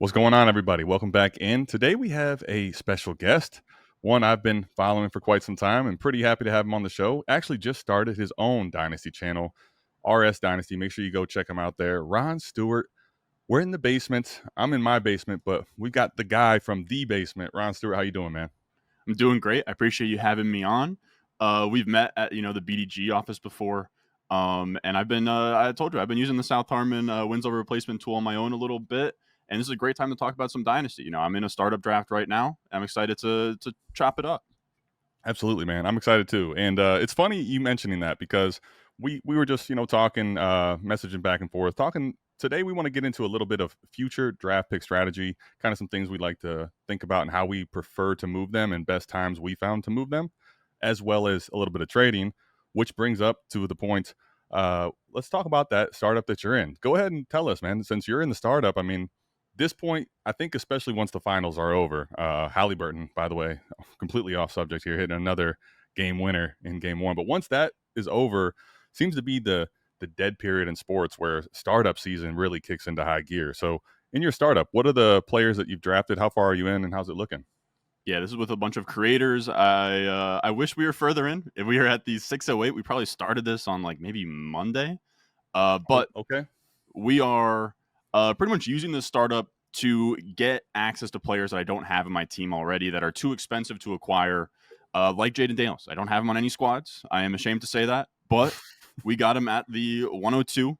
What's going on, everybody? Welcome back in. Today we have a special guest, one I've been following for quite some time and pretty happy to have him on the show. Actually, just started his own Dynasty channel, RS Dynasty. Make sure you go check him out there. Ron Stewart. We're in the basement. I'm in my basement, but we've got the guy from the basement. Ron Stewart, how you doing, man? I'm doing great. I appreciate you having me on. We've met at the BDGE office before, and I told you I've been using the South Harmon wins over replacement tool on my own a little bit, and this is a great time to talk about some dynasty. I'm in a startup draft right now. I'm excited to chop it up. Absolutely, man. I'm excited too. And it's funny you mentioning that because we were just, talking, messaging back and forth, talking today. We want to get into a little bit of future draft pick strategy, kind of some things we'd like to think about and how we prefer to move them and best times we found to move them, as well as a little bit of trading, which brings up to the point. Let's talk about that startup that you're in. Go ahead and tell us, man, since you're in the startup. I mean, this point, I think, especially once the finals are over, Halliburton, by the way, completely off subject here, hitting another game winner in game one. But once that is over, seems to be the dead period in sports where startup season really kicks into high gear. So in your startup, what are the players that you've drafted? How far are you in and how's it looking? Yeah, this is with a bunch of creators. I wish we were further in. If we were at the 608, we probably started this on like maybe Monday. Oh, But okay. we are pretty much using this startup to get access to players that I don't have in my team already that are too expensive to acquire, like Jaden Daniels. I don't have him on any squads. I am ashamed to say that, but we got him at the 102,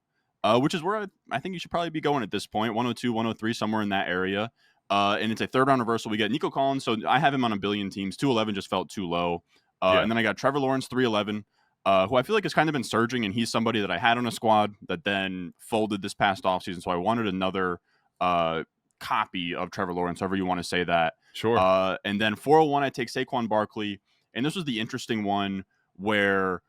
which is where I think you should probably be going at this point. 102, 103, somewhere in that area. And it's a third round reversal. We get Nico Collins. So I have him on a billion teams. 211 just felt too low. Yeah. And then I got Trevor Lawrence, 311. Who I feel like has kind of been surging, and he's somebody that I had on a squad that then folded this past offseason. So I wanted another copy of Trevor Lawrence, however you want to say that. Sure. And then 401, I take Saquon Barkley. And this was the interesting one where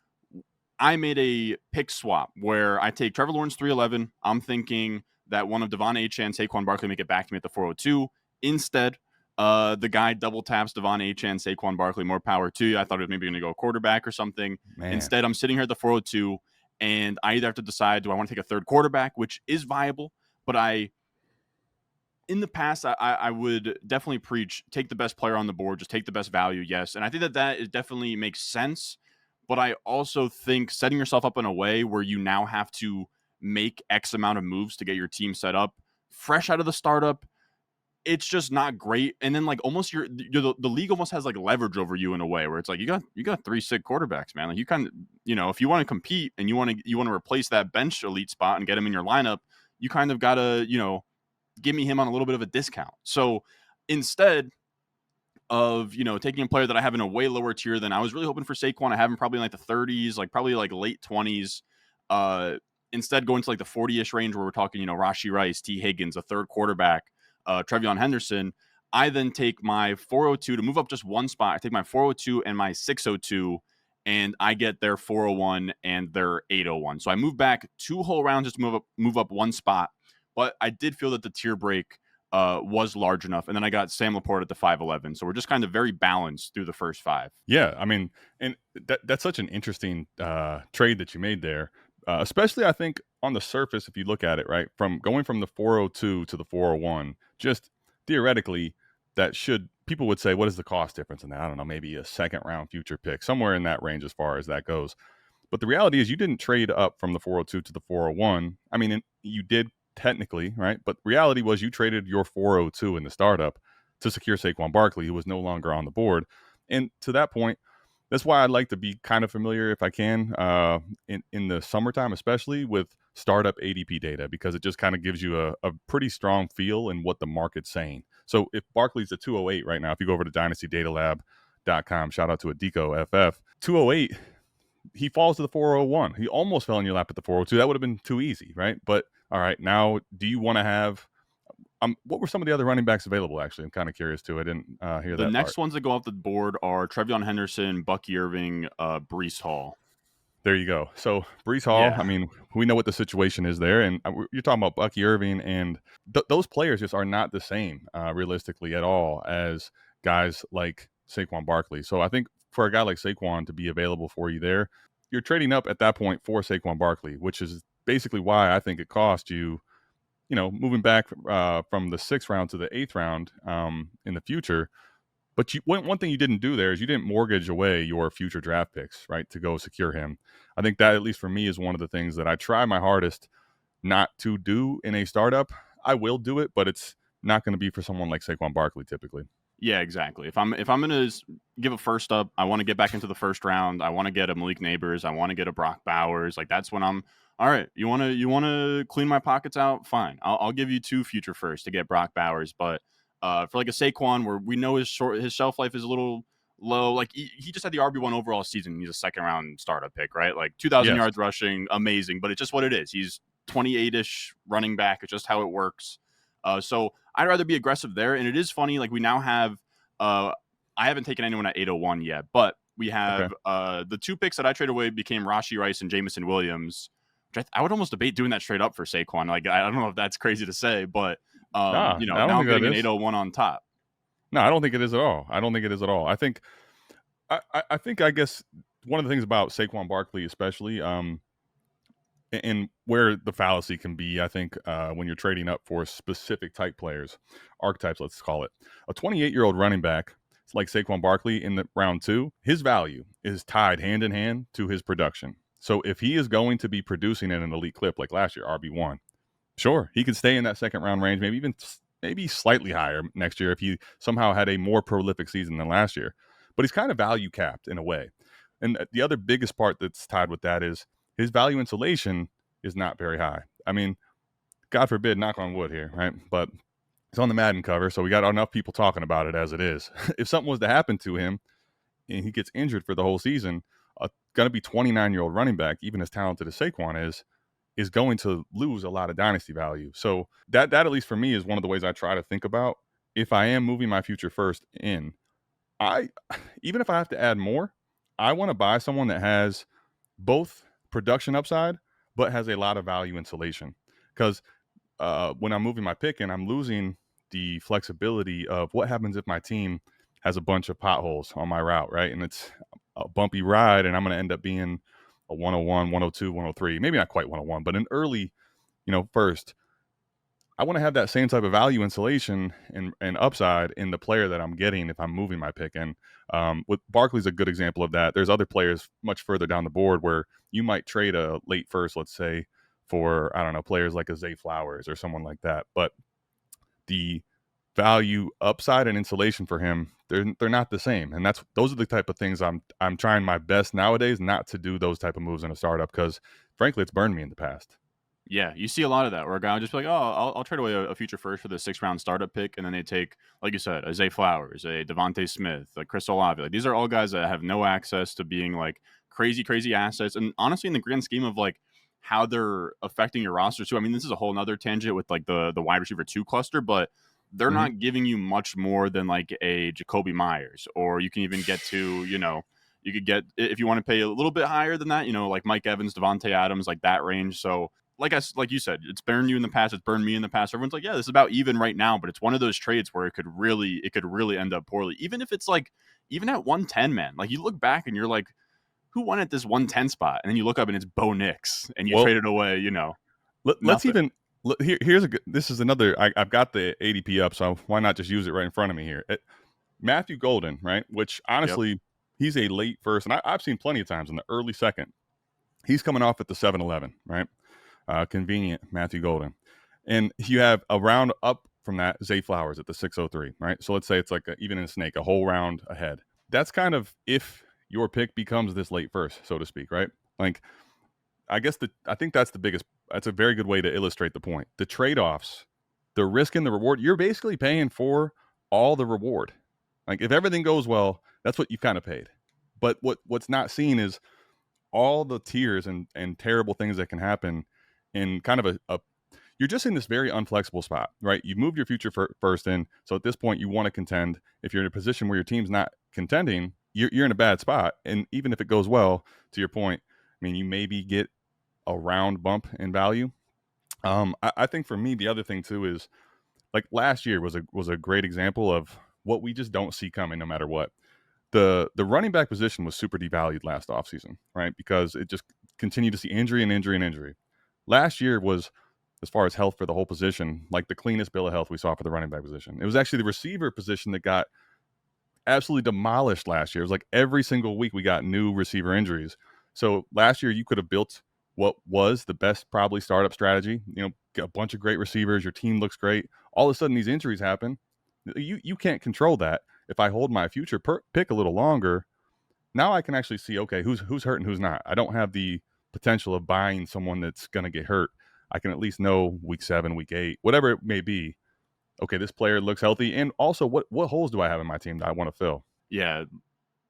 I made a pick swap where I take Trevor Lawrence 311. I'm thinking that one of Devon Achane, Saquon Barkley make it back to me at the 402. Instead, the guy double taps Devon Achane, Saquon Barkley. More power to you. I thought it was maybe going to go quarterback or something. Man. Instead, I'm sitting here at the 402, and I either have to decide, do I want to take a third quarterback, which is viable, but in the past, I would definitely preach take the best player on the board, just take the best value, yes. And I think that is definitely makes sense. But I also think setting yourself up in a way where you now have to make X amount of moves to get your team set up fresh out of the startup, it's just not great. And then like almost the league almost has like leverage over you in a way where it's like you got three sick quarterbacks, man. Like you kind of, if you want to compete and you want to replace that bench elite spot and get him in your lineup, you kind of gotta, give me him on a little bit of a discount. So instead of, taking a player that I have in a way lower tier than I was really hoping for Saquon, I have him probably in like the 30s, like probably like late 20s. Instead going to like the 40-ish range where we're talking, Rashi Rice, T. Higgins, a third quarterback, Trevion Henderson. I then take my 402 to move up just one spot. I take my 402 and my 602, and I get their 401 and their 801. So I move back two whole rounds just to move up one spot. But I did feel that the tier break was large enough. And then I got Sam Laporte at the 511. So we're just kind of very balanced through the first five. Yeah. I mean, and that's such an interesting trade that you made there. Especially, I think, on the surface, if you look at it, right, from going from the 402 to the 401, just theoretically, people would say, what is the cost difference in that? I don't know, maybe a second round future pick, somewhere in that range as far as that goes. But the reality is you didn't trade up from the 402 to the 401. I mean, you did technically, right? But reality was you traded your 402 in the startup to secure Saquon Barkley, who was no longer on the board. And to that point, that's why I'd like to be kind of familiar, if I can, in the summertime, especially with startup ADP data, because it just kind of gives you a pretty strong feel in what the market's saying. So if Barkley's at 208 right now, if you go over to dynastydatalab.com, shout out to Adiko FF, 208, he falls to the 401. He almost fell in your lap at the 402. That would have been too easy, right? But all right, now do you want to have what were some of the other running backs available, actually? I'm kind of curious too. I didn't hear The that next part. ones that go off the board are Trevion Henderson, Bucky Irving, Brees Hall. There you go. So Brees Hall, I Yeah. mean, we know what the situation is there. And you're talking about Bucky Irving, and those players just are not the same realistically at all as guys like Saquon Barkley. So I think for a guy like Saquon to be available for you there, you're trading up at that point for Saquon Barkley, which is basically why I think it cost you moving back from the 6th round to the 8th round in the future. But one thing you didn't do there is you didn't mortgage away your future draft picks, right, to go secure him. I think that, at least for me, is one of the things that I try my hardest not to do in a startup. I will do it, but it's not going to be for someone like Saquon Barkley typically. Yeah, exactly. If I'm gonna give a first up, I want to get back into the first round. I want to get a Malik Neighbors. I want to get a Brock Bowers. Like that's when I'm all right. You wanna clean my pockets out? Fine. I'll give you 2 future firsts to get Brock Bowers. But for like a Saquon, where we know his shelf life is a little low. Like he just had the RB1 overall season. He's a second round startup pick, right? Like 2,000 Yes. yards rushing, amazing. But it's just what it is. He's 28-ish running back. It's just how it works. So I'd rather be aggressive there. And it is funny, like we now have, I haven't taken anyone at 801 yet, but we Okay. have the 2 picks that I traded away became Rashee Rice and Jamison Williams, which I would almost debate doing that straight up for Saquon. Like I don't know if that's crazy to say, but Nah, I don't now I'm think that getting an is. 801 on top. No, I don't think it is at all. I don't think it is at all. I think, I guess, one of the things about Saquon Barkley, especially, and where the fallacy can be, I think, when you're trading up for specific type players, archetypes, let's call it, a 28-year-old running back like Saquon Barkley in the round 2, his value is tied hand in hand to his production. So if he is going to be producing at an elite clip like last year, RB1, sure, he could stay in that second round range, maybe slightly higher next year if he somehow had a more prolific season than last year. But he's kind of value capped in a way. And the other biggest part that's tied with that is his value insulation is not very high. I mean, God forbid, knock on wood here, right? But it's on the Madden cover, so we got enough people talking about it as it is. If something was to happen to him and he gets injured for the whole season, going to be 29-year-old running back, even as talented as Saquon is going to lose a lot of dynasty value. So that at least for me is one of the ways I try to think about if I am moving my future first in. I Even if I have to add more, I want to buy someone that has both production upside but has a lot of value insulation. Because when I'm moving my pick and I'm losing the flexibility of what happens if my team has a bunch of potholes on my route, right? And it's a bumpy ride and I'm going to end up being a 101, 102, 103, maybe not quite 101, but an early, first. I want to have that same type of value insulation and upside in the player that I'm getting if I'm moving my pick. And with Barkley's a good example of that. There's other players much further down the board where you might trade a late first, let's say, for, I don't know, players like a Zay Flowers or someone like that. But the value upside and insulation for him, they're not the same. And those are the type of things I'm trying my best nowadays not to do those type of moves in a startup because frankly, it's burned me in the past. Yeah, you see a lot of that where a guy will just be like, "Oh, I'll trade away a future first for the 6th round startup pick," and then they take, like you said, a Zay Flowers, a Devontae Smith, a Chris Olave. Like these are all guys that have no access to being like crazy assets. And honestly, in the grand scheme of like how they're affecting your roster too. I mean, this is a whole nother tangent with like the wide receiver 2 cluster, but they're Mm-hmm. not giving you much more than like a Jacoby Myers, or you can even get to, you could get, if you want to pay a little bit higher than that, like Mike Evans, Devontae Adams, like that range. So like you said, it's burned you in the past. It's burned me in the past. Everyone's like, yeah, this is about even right now, but it's one of those trades where it could really end up poorly. Even if it's like, even at 110, man, like you look back and you're like, who won at this 110 spot? And then you look up and it's Bo Nix and you Well, traded away, let's nothing. even this is another. I've got the ADP up, so why not just use it right in front of me here? Matthew Golden, right? Which Yep. honestly, he's a late first, and I've seen plenty of times in the early second. He's coming off at the 7-11, right? Convenient Matthew Golden, and you have a round up from that Zay Flowers at the 603, right? So let's say it's like even in a snake, a whole round ahead. That's kind of if your pick becomes this late first, so to speak, right? Like I think that's that's a very good way to illustrate the point. The trade-offs, the risk and the reward, you're basically paying for all the reward. Like if everything goes well, that's what you've kind of paid. But what's not seen is all the tiers and terrible things that can happen in kind of a you're just in this very unflexible spot, right? You moved your future first in, so at this point you want to contend. If you're in a position where your team's not contending, you're in a bad spot. And even if it goes well, to your point, I mean, you maybe get a round bump in value. I think for me, the other thing too is like last year was a great example of what we just don't see coming no matter what. The running back position was super devalued last offseason, right? Because it just continued to see injury and injury and injury. Last year was as far as health for the whole position, like the cleanest bill of health we saw for the running back position. It was actually the receiver position that got absolutely demolished last year. It was like every single week we got new receiver injuries. So last year you could have built what was the best probably startup strategy. Get a bunch of great receivers. Your team looks great. All of a sudden these injuries happen. You can't control that. If I hold my future pick a little longer, now I can actually see, okay, who's hurt and who's not. I don't have the potential of buying someone that's going to get hurt. I can at least know week 7, week 8, whatever it may be. Okay, this player looks healthy, and also what holes do I have in my team that I want to fill? Yeah,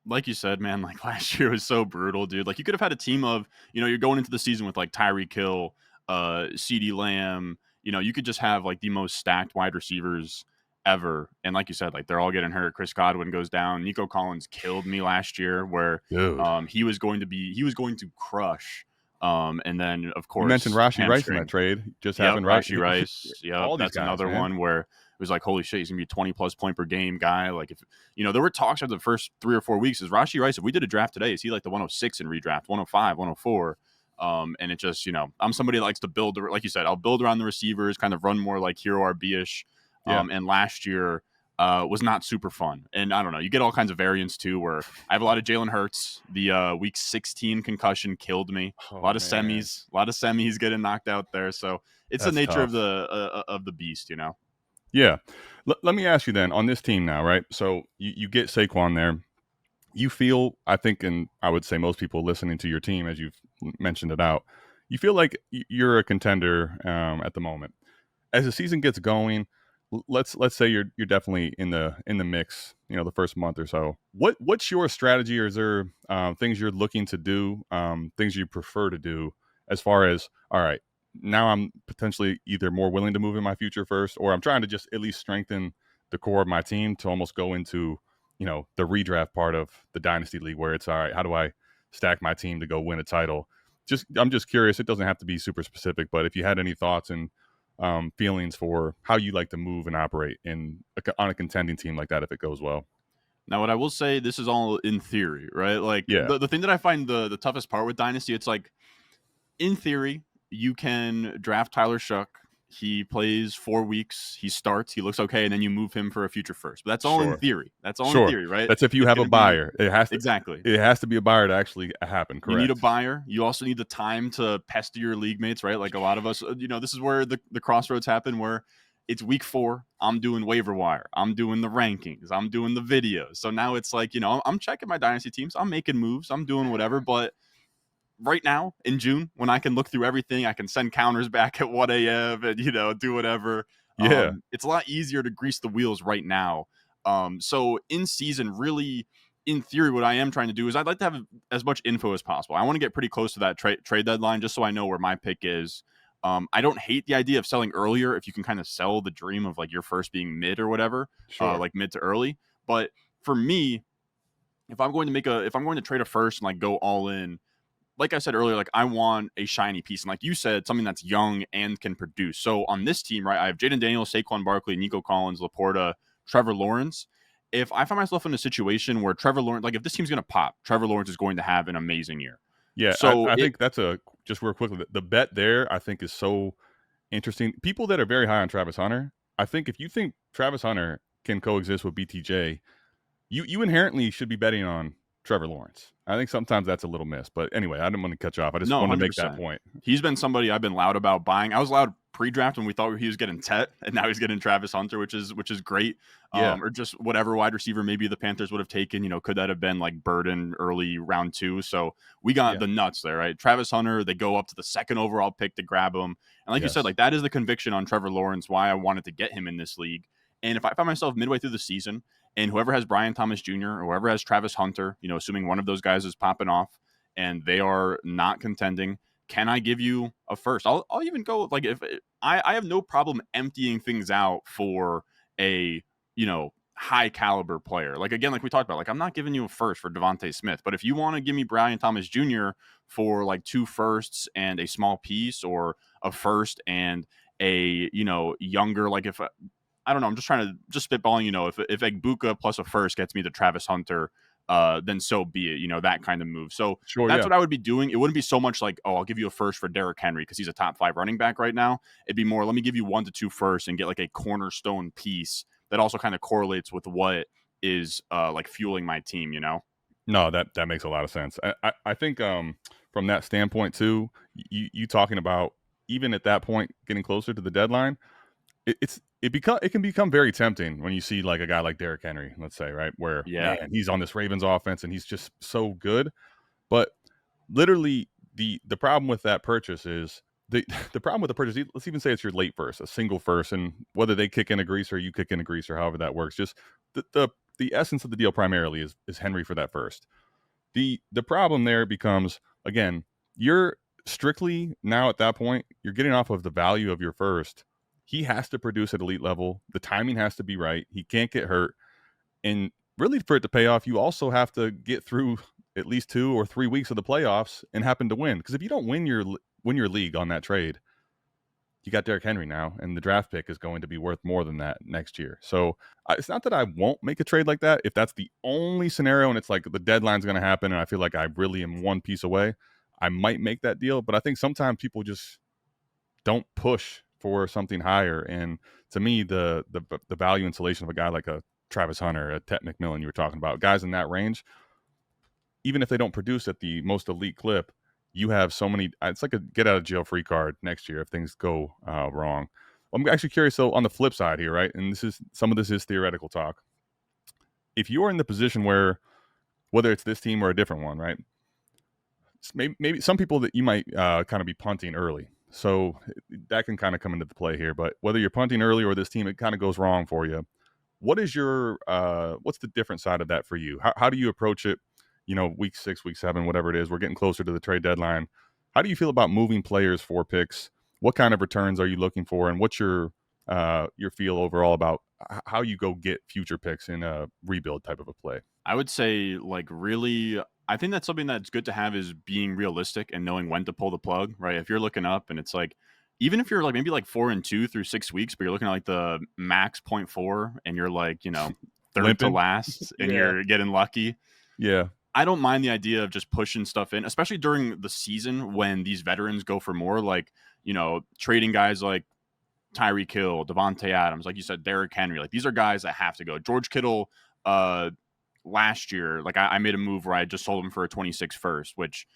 like you said, man, like last year was so brutal, dude. Like you could have had a team of, you're going into the season with like Tyreek Hill, CeeDee Lamb. You could just have like the most stacked wide receivers ever. And like you said, like they're all getting hurt. Chris Godwin goes down. Nico Collins killed me last year, where Dude, he was going to crush. And then of you mentioned course Rashi Rice in that hamstring. trade. Just Yep, having Rashi Rice. Yep, all these that's guys, another man. one where it was like, holy shit, he's gonna be a 20+ point per game guy. Like if there were talks after the first 3 or 4 weeks, is Rashi Rice, if we did a draft today, is he like the 106 in redraft, 105, 104? And it just, I'm somebody that likes to build, like you said, I'll build around the receivers, kind of run more like Hero RB-ish. Yeah. And last year was not super fun. And I don't know, you get all kinds of variants too, where I have a lot of Jalen Hurts. The week 16 concussion killed me. Oh, A lot of man. semis getting knocked out there. So it's the That's nature tough. of the beast, Yeah. Let me ask you then, on this team now, right? So you get Saquon there. You feel, I think, and I would say most people listening to your team, as you've mentioned it out, you feel like you're a contender at the moment. As the season gets going, let's say you're definitely in the mix, the first month or so. What's your strategy, or is there things you're looking to do, things you prefer to do, as far as, all right, now I'm potentially either more willing to move in my future first, or I'm trying to just at least strengthen the core of my team to almost go into the redraft part of the Dynasty League, where it's, all right, how do I stack my team to go win a title? I'm just curious. It doesn't have to be super specific, but if you had any thoughts and feelings for how you like to move and operate on a contending team like that if it goes well. Now, what I will say, this is all in theory, right? Like Yeah, the thing that I find the toughest part with Dynasty, it's like, in theory, you can draft Tyler Shuck. He plays 4 weeks. He starts. He looks okay, and then you move him for a future first. But that's all in sure, theory. That's all in sure. theory, right? That's if you It's have a going to be buyer. It has to. exactly. It has to be a buyer to actually happen. You need a Correct. buyer. You also need the time to pester your league mates, right? Like a lot of us, this is where the crossroads happen, where it's week 4. I'm doing waiver wire. I'm doing the rankings. I'm doing the videos. So now it's like, I'm checking my dynasty teams. I'm making moves. I'm doing whatever. But right now in June, when I can look through everything, I can send counters back at 1 a.m. and, do whatever. Yeah, It's a lot easier to grease the wheels right now. So in season, really, in theory, what I am trying to do is I'd like to have as much info as possible. I want to get pretty close to that trade deadline just so I know where my pick is. I don't hate the idea of selling earlier if you can kind of sell the dream of like your first being mid or whatever, sure. like mid to early. But for me, if I'm going to trade a first and like go all in, like I said earlier, like I want a shiny piece. And like you said, something that's young and can produce. So on this team, right, I have Jaden Daniels, Saquon Barkley, Nico Collins, Laporta, Trevor Lawrence. If I find myself in a situation where Trevor Lawrence, like if this team's going to pop, Trevor Lawrence is going to have an amazing year. Yeah, So I think that's just real quickly, the bet there I think is so interesting. People that are very high on Travis Hunter, I think if you think Travis Hunter can coexist with BTJ, you inherently should be betting on Trevor Lawrence. I think sometimes that's a little missed. But anyway, I didn't want to cut you off. I just No, wanted to make that 100%. point. He's been somebody I've been loud about buying. I was loud pre-draft when we thought he was getting Tet, and now he's getting Travis Hunter, which is great. Yeah. Or just whatever wide receiver maybe the Panthers would have taken. Could that have been like Burden early round 2? So we got the nuts there, right? Travis Hunter, they go up to the 2nd overall pick to grab him. And like you said, like that is the conviction on Trevor Lawrence, why I wanted to get him in this league. And if I find myself midway through the season and whoever has Brian Thomas Jr. or whoever has Travis Hunter, assuming one of those guys is popping off and they are not contending, can I give you a first? I'll even go like if I have no problem emptying things out for a, high caliber player. Like again, like we talked about, like I'm not giving you a first for Devontae Smith, but if you want to give me Brian Thomas Jr. for like 2 firsts and a small piece, or a first and a, younger, like if I don't know, I'm just trying to spitballing, if Egbuka plus a first gets me to Travis Hunter, then so be it. That kind of move. So Sure, that's yeah. what I would be doing. It wouldn't be so much like, oh, I'll give you a first for Derrick Henry because he's a top 5 running back right now. It'd be more, let me give you 1 to 2 first and get like a cornerstone piece that also kind of correlates with what is like fueling my team. No, that makes a lot of sense. I think from that standpoint too, you talking about even at that point getting closer to the deadline, it can become very tempting when you see like a guy like Derrick Henry, let's say, right, where Yeah. man he's on this Ravens offense and he's just so good, but literally the problem with that purchase is the problem with the purchase. Let's even say it's your late first, a single first, and whether they kick in a grease or you kick in a grease or however that works, just the essence of the deal primarily is Henry for that first. The problem there becomes, again, you're strictly now at that point, you're getting off of the value of your first. He has to produce at elite level. The timing has to be right. He can't get hurt. And really, for it to pay off, you also have to get through at least 2 or 3 weeks of the playoffs and happen to win. Because if you don't win your league on that trade, you got Derrick Henry now, and the draft pick is going to be worth more than that next year. So it's not that I won't make a trade like that. If that's the only scenario and it's like the deadline's going to happen and I feel like I really am one piece away, I might make that deal. But I think sometimes people just don't push for something higher. And to me, the value insulation of a guy like a Travis Hunter, a Ted McMillan you were talking about, guys in that range, even if they don't produce at the most elite clip, you have so many. It's like a get out of jail free card next year if things go wrong. I'm actually curious though on the flip side here, right? And some of this is theoretical talk. If you're in the position where whether it's this team or a different one, right? Maybe some people that you might kind of be punting early. So that can kind of come into the play here. But whether you're punting early or this team, it kind of goes wrong for you. What is your what's the different side of that for you? How do you approach it? Week 6, week 7, whatever it is, we're getting closer to the trade deadline. How do you feel about moving players for picks? What kind of returns are you looking for? And what's your feel overall about how you go get future picks in a rebuild type of a play? I would say, like, really, I think that's something that's good to have is being realistic and knowing when to pull the plug, right? If you're looking up and it's like, even if you're like maybe like 4-2 through 6 weeks, but you're looking at like the max 0.4 and you're like, third to Limping? last and Yeah. you're getting lucky. Yeah. I don't mind the idea of just pushing stuff in, especially during the season when these veterans go for more, like, trading guys like Tyreek Hill, Devontae Adams, like you said, Derrick Henry. Like, these are guys that have to go. George Kittle, last year, like I made a move where I just sold him for a 26 first, which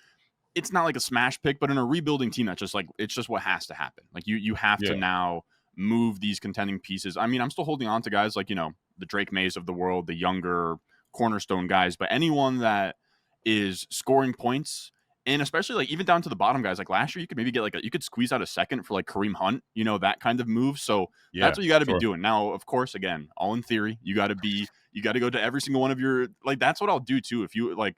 it's not like a smash pick, but in a rebuilding team, that's just like, it's just what has to happen. Like you have to Yeah. now move these contending pieces. I mean, I'm still holding on to guys like, the Drake Mays of the world, the younger cornerstone guys, but anyone that is scoring points, and especially like even down to the bottom guys, like last year, you could maybe get you could squeeze out a second for like Kareem Hunt, that kind of move. So Yeah. that's what you got to be Sure. doing. Now, of course, again, all in theory, you got to go to every single one of your, like, that's what I'll do too. If you like,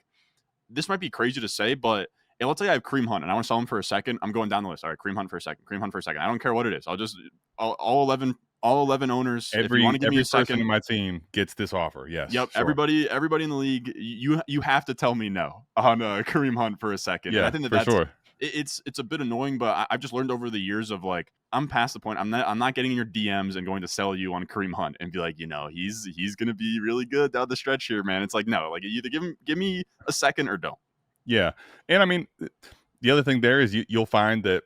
this might be crazy to say, but let's say I have Kareem Hunt and I want to sell him for a second. I'm going down the list. All right, Kareem Hunt for a second. Kareem Hunt for a second. I don't care what it is. I'll just all 11 owners. If you want to give me Every a person second, in my team gets this offer. Yes. yep. Sure. Everybody in the league, you have to tell me no on Kareem Hunt for a second. And I Yeah, think for sure. it's a bit annoying, but I've just learned over the years of like, I'm past the point. I'm not getting in your DMs and going to sell you on Kareem Hunt and be like, he's gonna be really good down the stretch here, man. It's like, no, like, either give me a second or don't. Yeah. And I mean, the other thing there is you'll find that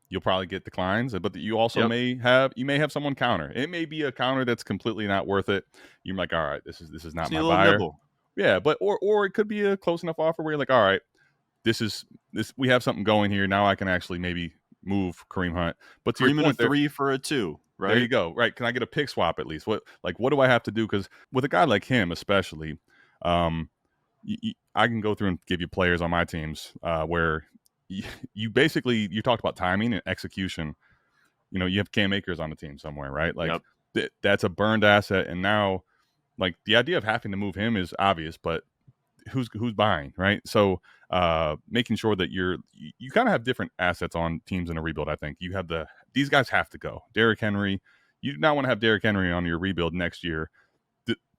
you'll probably get declines, but you also Yep. may have someone counter. It may be a counter that's completely not worth it. You're like, all right, this is not Just need my a little buyer. nibble. Yeah, but or it could be a close enough offer where you're like, all right, this we have something going here. Now I can actually maybe move Kareem Hunt. But to your Kareem and a point there, 3 for a 2, there you right? go. Right. Can I get a pick swap at least? What do I have to do? Because with a guy like him, especially, I can go through and give you players on my teams where you basically, you talked about timing and execution. You have Cam Akers on the team somewhere, right? Like Yep. that's a burned asset. And now, like, the idea of having to move him is obvious, but who's buying, right? So making sure that you kind of have different assets on teams in a rebuild. I think you have these guys have to go. Derrick Henry, you do not want to have Derrick Henry on your rebuild next year.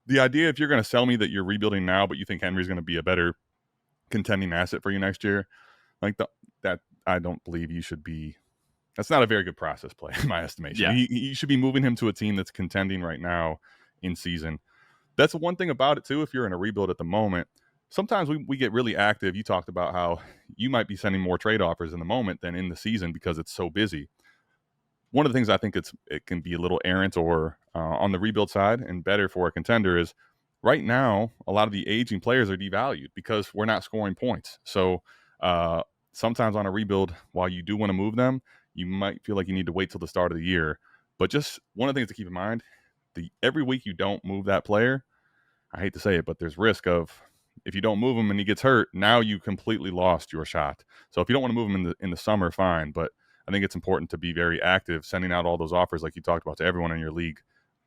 The idea, if you're going to sell me that you're rebuilding now, but you think Henry's going to be a better contending asset for you next year, like that, I don't believe you should be. That's not a very good process play in my estimation. Yeah. You should be moving him to a team that's contending right now in season. that's one thing about it too. If you're in a rebuild at the moment, sometimes we get really active. You talked about how you might be sending more trade offers in the moment than in the season because it's so busy. One of the things I think it can be a little errant or on the rebuild side and better for a contender is right now a lot of the aging players are devalued because we're not scoring points. So uh, sometimes on a rebuild, while you do want to move them, you might feel like you need to wait till the start of the year. But just one of the things to keep in mind: every week you don't move that player, I hate to say it, but there's risk of if you don't move him and he gets hurt, now you completely lost your shot. So if you don't want to move him in the summer, fine. But I think it's important to be very active, sending out all those offers like you talked about to everyone in your league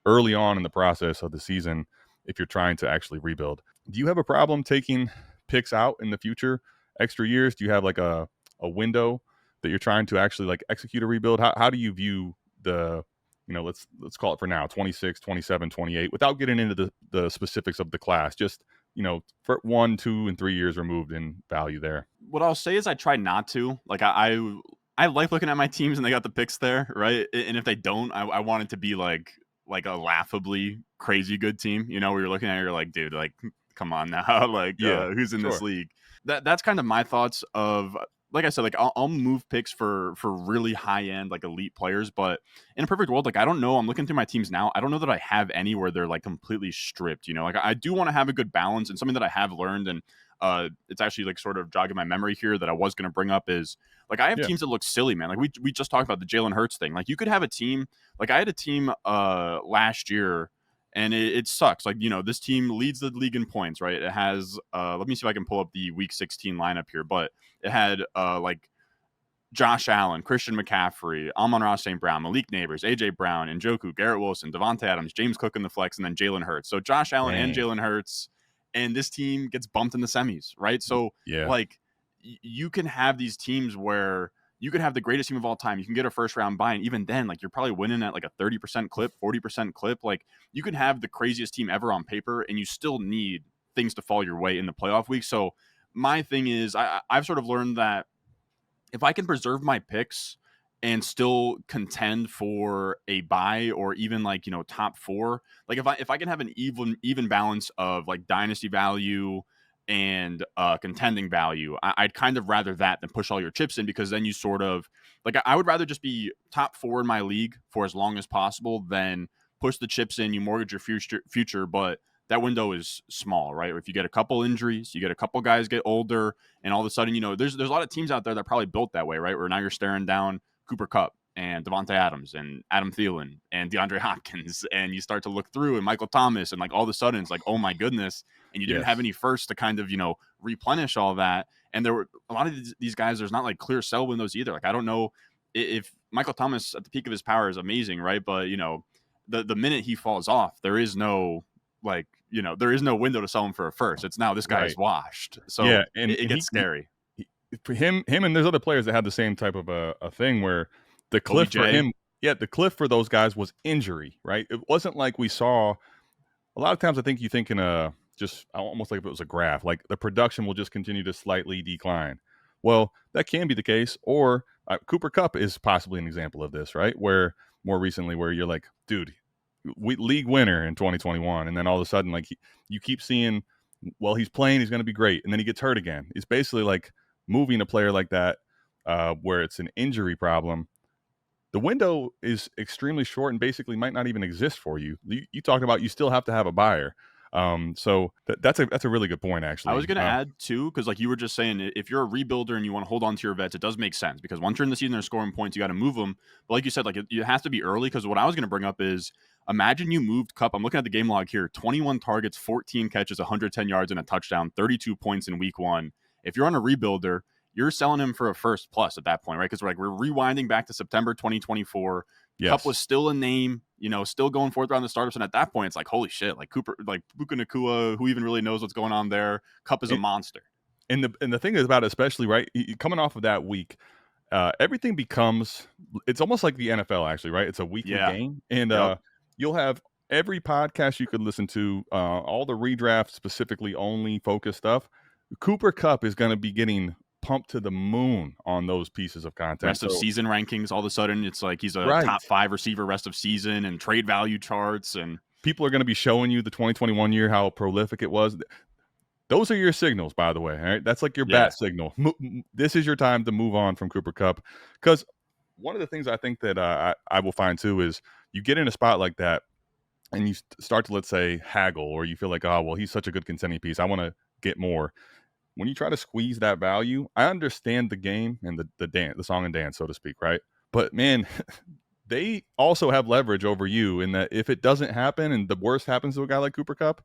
early on in the process of the season if you're trying to actually rebuild. Do you have a problem taking picks out in the future, extra years? Do you have like a window that you're trying to actually like execute a rebuild? How do you view the let's call it for now 26, 27, 28, without getting into the specifics of the class, just for 1, 2, and 3 years removed in value there? What I'll say is I try not to. Like I like looking at my teams and they got the picks there, right? And if they don't, I want it to be like a laughably crazy good team. Where you're looking at it, you're like, dude, like come on now, like Yeah, who's in this sure. league? That's kind of my thoughts of. Like I said, like I'll move picks for really high end like elite players, but in a perfect world, like I don't know. I'm looking through my teams now. I don't know that I have any where they're like completely stripped. Like I do want to have a good balance, and something that I have learned, and it's actually like sort of jogging my memory here that I was going to bring up is like I have Yeah, teams that look silly, man. Like we just talked about the Jalen Hurts thing. Like you could have a team. Like I had a team last year. And it sucks. Like, this team leads the league in points, right? It has, let me see if I can pull up the week 16 lineup here, but it had like Josh Allen, Christian McCaffrey, Amon-Ra St. Brown, Malik Neighbors, A.J. Brown, Njoku, Garrett Wilson, Devontae Adams, James Cook in the flex, and then Jalen Hurts. So Josh Allen and dang. Jalen Hurts, and this team gets bumped in the semis, right? So, Yeah, like, you can have these teams where you could have the greatest team of all time. You can get a first round bye, and even then, like, you're probably winning at like a 30% clip, 40% clip. Like, you can have the craziest team ever on paper, and you still need things to fall your way in the playoff week. So, my thing is, I've sort of learned that if I can preserve my picks and still contend for a buy or even like top four, like if I can have an even balance of like dynasty value and contending value, I'd kind of rather that than push all your chips in, because then you sort of like I would rather just be top four in my league for as long as possible than push the chips in, you mortgage your future, but that window is small, right? Or if you get a couple injuries, you get a couple guys get older, and all of a sudden, there's a lot of teams out there that probably built that way, right? Where now you're staring down Cooper Kupp and Devontae Adams and Adam Thielen and DeAndre Hopkins, and you start to look through and Michael Thomas, and like all of a sudden it's like, oh my goodness, and you didn't have yes, any first to kind of replenish all that. And there were a lot of these guys. There's not like clear sell windows either. Like I don't know if Michael Thomas at the peak of his power is amazing, right? But the minute he falls off, there is no like there is no window to sell him for a first. It's now this guy is right. washed, so Yeah, and it and gets scary. he for him and there's other players that had the same type of a thing where the cliff for OBJ, him, yeah, the cliff for those guys was injury, right? It wasn't like we saw a lot of times. I think you think in a just almost like if it was a graph, like the production will just continue to slightly decline. Well, that can be the case, or Cooper Cup is possibly an example of this, right? Where more recently, where you're like, dude, we league winner in 2021, and then all of a sudden, like you keep seeing, well, he's playing, he's going to be great, and then he gets hurt again. It's basically like moving a player like that, where it's an injury problem. The window is extremely short and basically might not even exist for you. You talked about you still have to have a buyer. So that's a really good point, I was actually. going to add too, because like you were just saying, if you're a rebuilder and you want to hold on to your vets, it does make sense, because once you're in the season, they're scoring points, you got to move them. But like you said, like it has to be early, because what I was going to bring up is, imagine you moved Cup. I'm looking at the game log here: 21 targets, 14 catches, 110 yards, and a touchdown, 32 points in week one. If you're on a rebuilder, you're selling him for a first plus at that point, right? Because we're rewinding back to September 2024. Cup was Yes, still a name, still going forth around the startups. And at that point, it's like, holy shit, like Cooper, like Puka Nakua, who even really knows what's going on there? Cup is a and, monster. and the thing is about it, especially right, coming off of that week, everything becomes it's almost like the NFL, actually, right? It's a weekly Yeah. game, and Yep. you'll have every podcast you could listen to, all the redraft specifically only focused stuff. Cooper Cup is going to be getting pumped to the moon on those pieces of content. Rest of So season rankings, all of a sudden, it's like he's a right, top 5 receiver rest of season, and trade value charts. And people are going to be showing you the 2021 year, how prolific it was. Those are your signals, by the way. All right, that's like your Yeah. bat signal. This is your time to move on from Cooper Kupp, because one of the things I think that I will find too is you get in a spot like that and you start to, let's say, haggle, or you feel like, oh well, he's such a good contending piece, I want to get more. When you try to squeeze that value, I understand the game and the song and dance, so to speak, right? But man, they also have leverage over you in that if it doesn't happen and the worst happens to a guy like Cooper Kupp,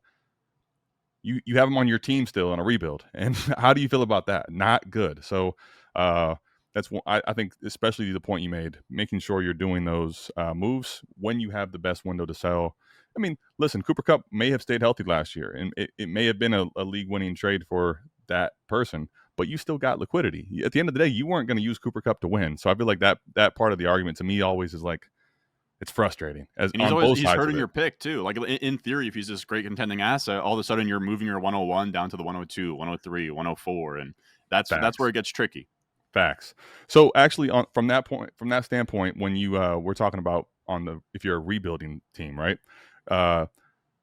you have him on your team still in a rebuild. And how do you feel about that? Not good. So that's one, I think, especially the point you made, making sure you're doing those moves when you have the best window to sell. I mean, listen, Cooper Kupp may have stayed healthy last year, and it may have been a league-winning trade for that person, but you still got liquidity. At the end of the day, you weren't going to use Cooper Kupp to win. So I feel like that part of the argument to me always is like, it's frustrating as And on both he's sides of hurting it. your pick too. Like in theory, if he's this great contending asset, all of a sudden you're moving your 101 down to the 102, 103, 104, and that's where Facts. it gets tricky. Facts. So actually, from that standpoint, when you we're talking about if you're a rebuilding team, right?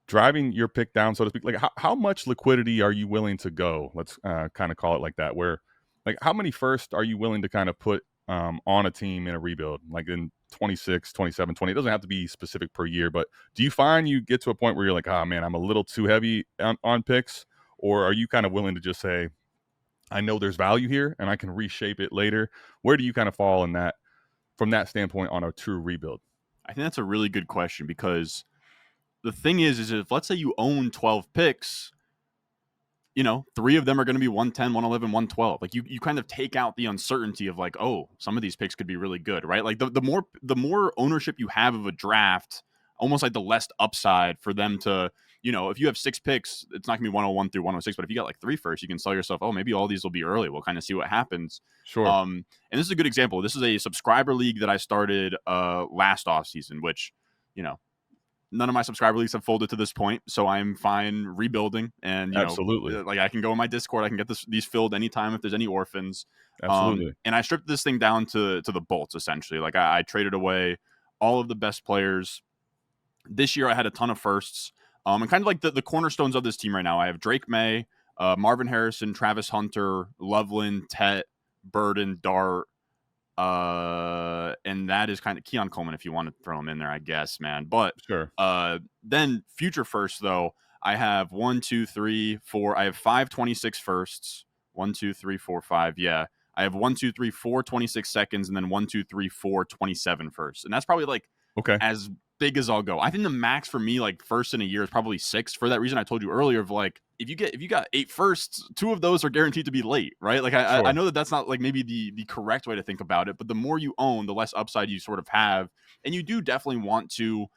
Driving your pick down, so to speak, like how much liquidity are you willing to go? Let's kind of call it like that. Where, like, how many first are you willing to kind of put on a team in a rebuild, like in 26, 27, 20? It doesn't have to be specific per year, but do you find you get to a point where you're like, oh man, I'm a little too heavy on picks, or are you kind of willing to just say, I know there's value here and I can reshape it later? Where do you kind of fall in that, from that standpoint, on a true rebuild? I think that's a really good question because the thing is if let's say you own 12 picks, 3 of them are going to be 110, 111, 112. Like you kind of take out the uncertainty of like, oh, some of these picks could be really good, right? Like the more ownership you have of a draft, almost like the less upside for them to, if you have 6 picks, it's not going to be 101 through 106. But if you got like 3 first, you can sell yourself, oh, maybe all these will be early. We'll kind of see what happens. Sure. And this is a good example. This is a subscriber league that I started last offseason, which, none of my subscriber leagues have folded to this point, so I'm fine rebuilding. And Absolutely. like I can go in my Discord, I can get these filled anytime if there's any orphans. Absolutely. And I stripped this thing down to the bolts essentially. Like I traded away all of the best players. This year I had a ton of firsts. And kind of like the cornerstones of this team right now, I have Drake May, Marvin Harrison, Travis Hunter, Loveland, Tet, Burden, Dart. And that is kind of Keon Coleman if you want to throw him in there, I guess, man. But Sure. then future first though, I have 1, 2, 3, 4. I have 5 26 firsts. 1, 2, 3, 4, 5. Yeah. I have 1, 2, 3, 4 26 seconds, and then 1, 2, 3, 4 27 firsts. And that's probably like Okay. as big as I'll go. I think the max for me, like first in a year, is probably 6. For that reason I told you earlier of like, if you got 8 firsts, 2 of those are guaranteed to be late, right? Like I Sure. know that that's not like maybe the correct way to think about it, but the more you own, the less upside you sort of have. And you do definitely want to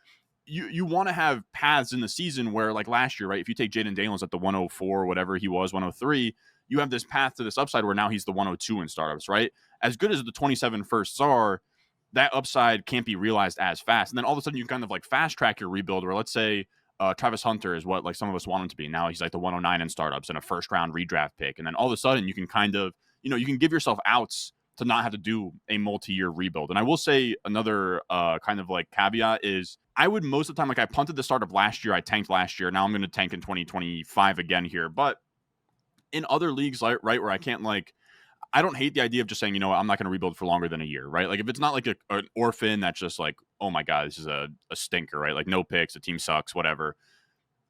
you want to have paths in the season where, like last year, right? If you take Jaden Daniels at the 104 or whatever he was, 103, you have this path to this upside where now he's the 102 in startups, right? As good as the 27 firsts are, that upside can't be realized as fast. And then all of a sudden you kind of like fast track your rebuild, where let's say Travis Hunter is what like some of us want him to be. Now he's like the 109 in startups and a first round redraft pick. And then all of a sudden you can kind of, you can give yourself outs to not have to do a multi-year rebuild. And I will say another kind of like caveat is I would most of the time, like I punted the startup last year, I tanked last year. Now I'm going to tank in 2025 again here. But in other leagues, right, where I can't like, I don't hate the idea of just saying, I'm not going to rebuild for longer than a year, right? Like if it's not like an orphan that's just like, oh my God, this is a stinker, right? Like no picks, the team sucks, whatever.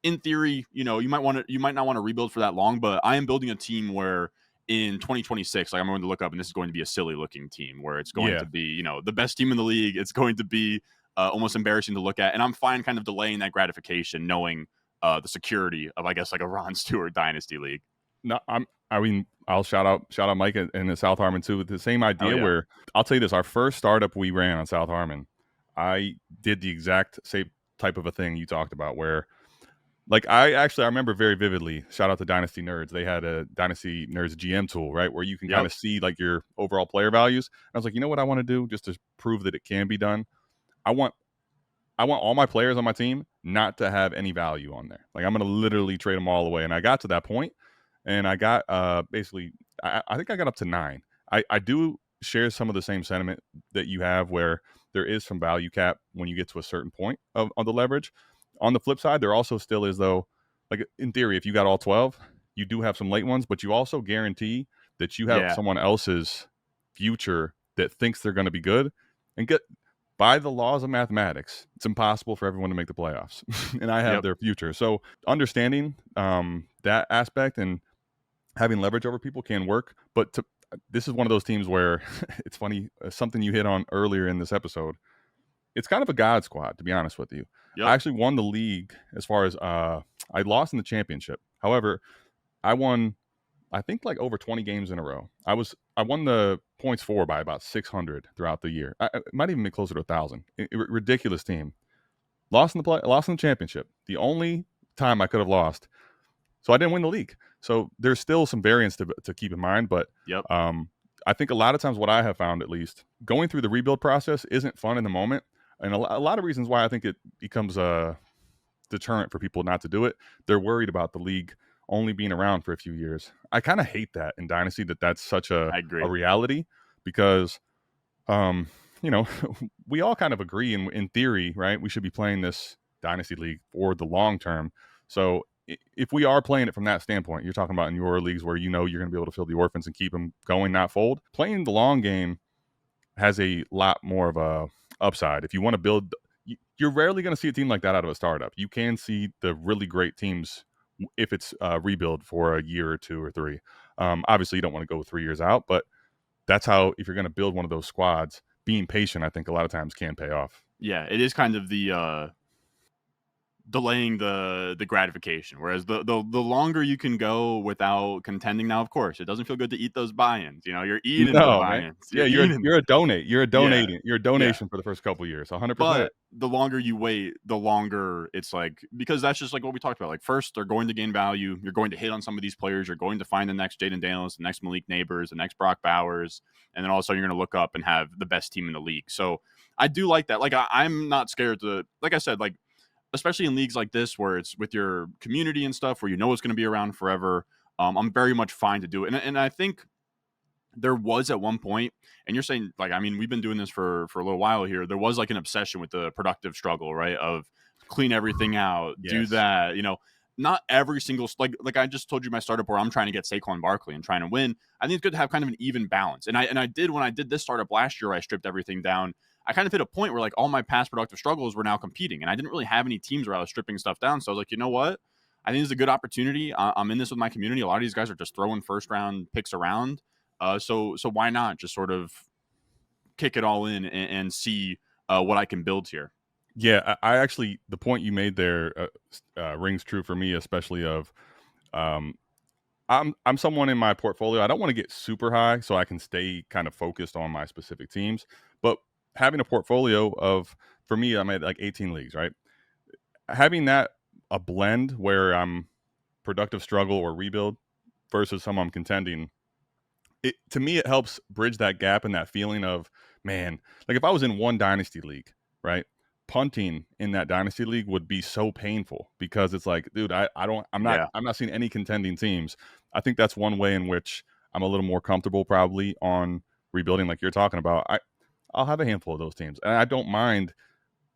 In theory, you might not want to rebuild for that long, but I am building a team where in 2026, like I'm going to look up and this is going to be a silly looking team where it's going to be, the best team in the league. It's going to be almost embarrassing to look at. And I'm fine kind of delaying that gratification, knowing the security of, I guess, like a Ron Stewart Dynasty league. No, I'll shout out Mike and the South Harmon too with the same idea. Yeah. Where I'll tell you this: our first startup we ran on South Harmon, I did the exact same type of a thing you talked about. Where, like, I remember very vividly. Shout out to Dynasty Nerds; they had a Dynasty Nerds GM tool, right, where you can kind of see like your overall player values. And I was like, you know what I want to do just to prove that it can be done. I want all my players on my team not to have any value on there. Like I'm going to literally trade them all away. And I got to that point. And I got basically, I think I got up to 9. I do share some of the same sentiment that you have, where there is some value cap when you get to a certain point of the leverage. On the flip side, there also still is, though, like in theory, if you got all 12, you do have some late ones, but you also guarantee that you have Yeah. someone else's future that thinks they're going to be good. And get by the laws of mathematics, it's impossible for everyone to make the playoffs, and I have Yep. their future. So understanding that aspect and having leverage over people can work. But this is one of those teams where it's funny, something you hit on earlier in this episode. It's kind of a god squad, to be honest with you. I Yep. actually won the league as far as I lost in the championship. However, I won, I think, like over 20 games in a row. I won the points for by about 600 throughout the year. It might even be closer to 1,000. Ridiculous team. Lost in the championship. The only time I could have lost. So I didn't win the league. So there's still some variance to keep in mind. But Yep. I think a lot of times what I have found, at least, going through the rebuild process isn't fun in the moment. And a lot of reasons why I think it becomes a deterrent for people not to do it. They're worried about the league only being around for a few years. I kind of hate that in Dynasty, that's such I a agree. reality, because um, you know, we all kind of agree in theory, right? We should be playing this Dynasty league for the long term. So if we are playing it from that standpoint, you're talking about in your leagues where you're going to be able to fill the orphans and keep them going, not fold. Playing the long game has a lot more of a upside. If you want to build, you're rarely going to see a team like that out of a startup. You can see the really great teams if it's rebuild for a year or 2 or 3. Obviously, you don't want to go 3 years out, but that's how, if you're going to build one of those squads, being patient, I think a lot of times can pay off. Yeah, it is kind of the delaying the gratification. Whereas the longer you can go without contending, now of course it doesn't feel good to eat those buy-ins. You're eating the No, man. buy-ins. Yeah, You're eating you're them. a donate. You're a Yeah. donating. You're a Yeah. donation for the first couple of years, 100%. But the longer you wait, the longer it's like, because that's just like what we talked about. Like, first, they're going to gain value. You're going to hit on some of these players. You're going to find the next Jaden Daniels, the next Malik Neighbors, the next Brock Bowers. And then all of a sudden, you're going to look up and have the best team in the league. So I do like that. Like, I'm not scared to, like I said, like, especially in leagues like this where it's with your community and stuff, where you know it's going to be around forever. I'm very much fine to do it. And I think there was at one point, and you're saying, like, I mean, we've been doing this for a little while here. There was like an obsession with the productive struggle, right? Of clean everything out, do Yes. that, not every single, like I just told you my startup where I'm trying to get Saquon Barkley and trying to win. I think it's good to have kind of an even balance. And I did, when I did this startup last year, I stripped everything down. I kind of hit a point where like all my past productive struggles were now competing, and I didn't really have any teams where I was stripping stuff down. So I was like, you know what? I think it's a good opportunity. I'm in this with my community. A lot of these guys are just throwing first round picks around. So why not just sort of kick it all in and see what I can build here? Yeah, I actually, the point you made there rings true for me, especially of um, I'm someone in my portfolio, I don't want to get super high so I can stay kind of focused on my specific teams. But having a portfolio of, for me, I'm at like 18 leagues, right? Having that a blend where I'm productive struggle or rebuild versus some I'm contending, to me, it helps bridge that gap and that feeling of, man, like if I was in one dynasty league, right? Punting in that dynasty league would be so painful, because it's like, dude, Yeah. I'm not seeing any contending teams. I think that's one way in which I'm a little more comfortable probably on rebuilding, like you're talking about. I'll have a handful of those teams, and I don't mind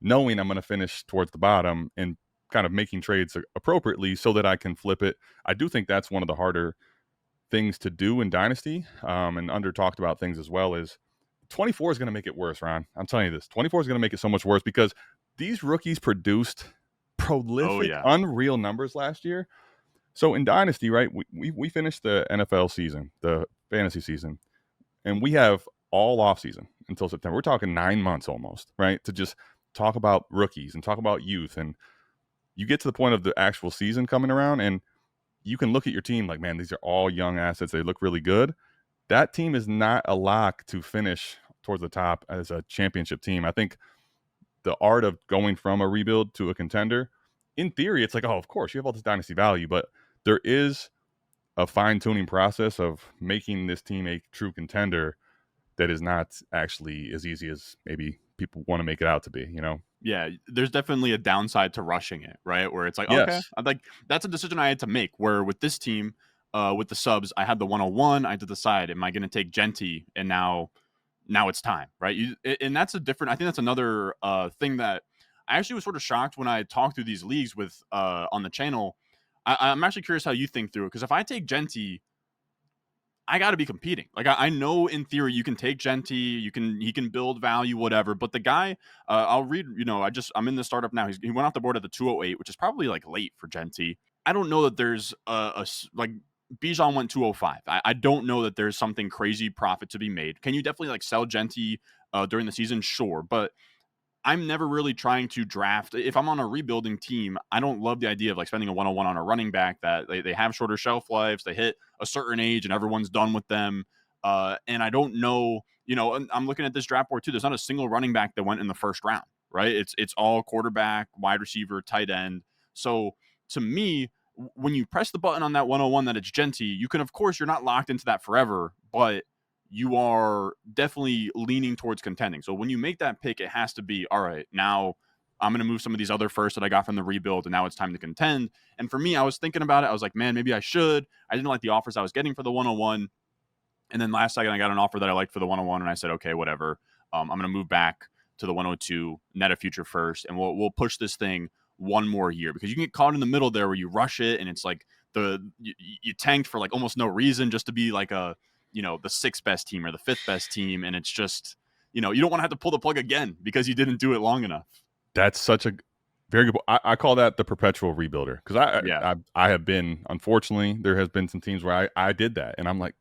knowing I'm going to finish towards the bottom and kind of making trades appropriately so that I can flip it. I do think that's one of the harder things to do in Dynasty, and under talked about things as well, is 24 is going to make it worse, Ron. I'm telling you this. 24 is going to make it so much worse, because these rookies produced Oh prolific, yeah. unreal numbers last year. So in Dynasty, right, we finished the NFL season, the fantasy season, and we have all off season until September. We're talking 9 months almost, right, to just talk about rookies and talk about youth. And you get to the point of the actual season coming around, and you can look at your team like, man, these are all young assets. They look really good. That team is not a lock to finish towards the top as a championship team. I think the art of going from a rebuild to a contender, in theory, it's like, oh, of course, you have all this dynasty value, but there is a fine-tuning process of making this team a true contender that is not actually as easy as maybe people want to make it out to be, Yeah, there's definitely a downside to rushing it, right? Where it's like, okay, Yes. I'm like, that's a decision I had to make. Where with this team, with the subs, I had the 101. I had to decide, am I going to take Genty? And now it's time, right? And that's a different. I think that's another thing that I actually was sort of shocked when I talked through these leagues with on the channel. I'm actually curious how you think through it, because if I take Genty, I got to be competing. Like I know in theory you can take Genty, he can build value, whatever. But the guy, I'll read. I'm in the startup now. He went off the board at the 208, which is probably like late for Genty. I don't know that there's like Bijan went 205. I don't know that there's something crazy profit to be made. Can you definitely like sell Genty during the season? Sure, but I'm never really trying to draft. If I'm on a rebuilding team, I don't love the idea of like spending a 101 on a running back that they have shorter shelf lives. They hit a certain age and everyone's done with them. And I don't know, and I'm looking at this draft board too. There's not a single running back that went in the first round, right? It's all quarterback, wide receiver, tight end. So to me, when you press the button on that 101 that it's Genty, you can, of course, you're not locked into that forever, but you are definitely leaning towards contending. So when you make that pick, it has to be, all right, now I'm going to move some of these other firsts that I got from the rebuild, and now it's time to contend. And for me, I was thinking about it. I was like, man, maybe I should. I didn't like the offers I was getting for the 101. And then last second, I got an offer that I liked for the 101, and I said, okay, whatever. I'm going to move back to the 102, net a future first, and we'll push this thing one more year, because you can get caught in the middle there where you rush it, and it's like you tanked for like almost no reason just to be like the sixth best team or the fifth best team, and it's just you don't want to have to pull the plug again because you didn't do it long enough. That's such a very good. I call that the perpetual rebuilder, because I have been, unfortunately, there has been some teams where I did that, and I'm like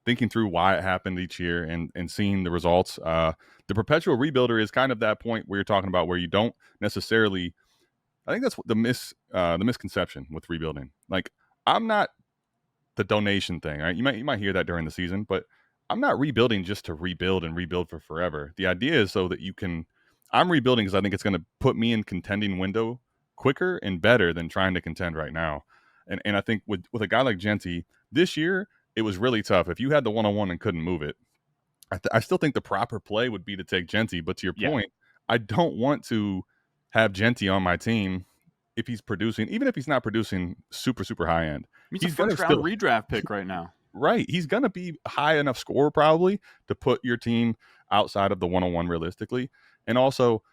thinking through why it happened each year and seeing the results. The perpetual rebuilder is kind of that point where you're talking about where you don't necessarily. I think that's the misconception with rebuilding. Like, I'm not the donation thing, right? You might hear that during the season, but I'm not rebuilding just to rebuild and rebuild for forever. The idea is so that you can. I'm rebuilding because I think it's going to put me in contending window quicker and better than trying to contend right now. And I think with a guy like Genty this year, it was really tough. If you had the 101 and couldn't move it, I still think the proper play would be to take Genty. But to your point, I don't want to have Genty on my team if he's producing, even if he's not producing super, super high end. He's a first round redraft pick right now. Right. He's going to be high enough score probably to put your team outside of the 101 realistically. And also,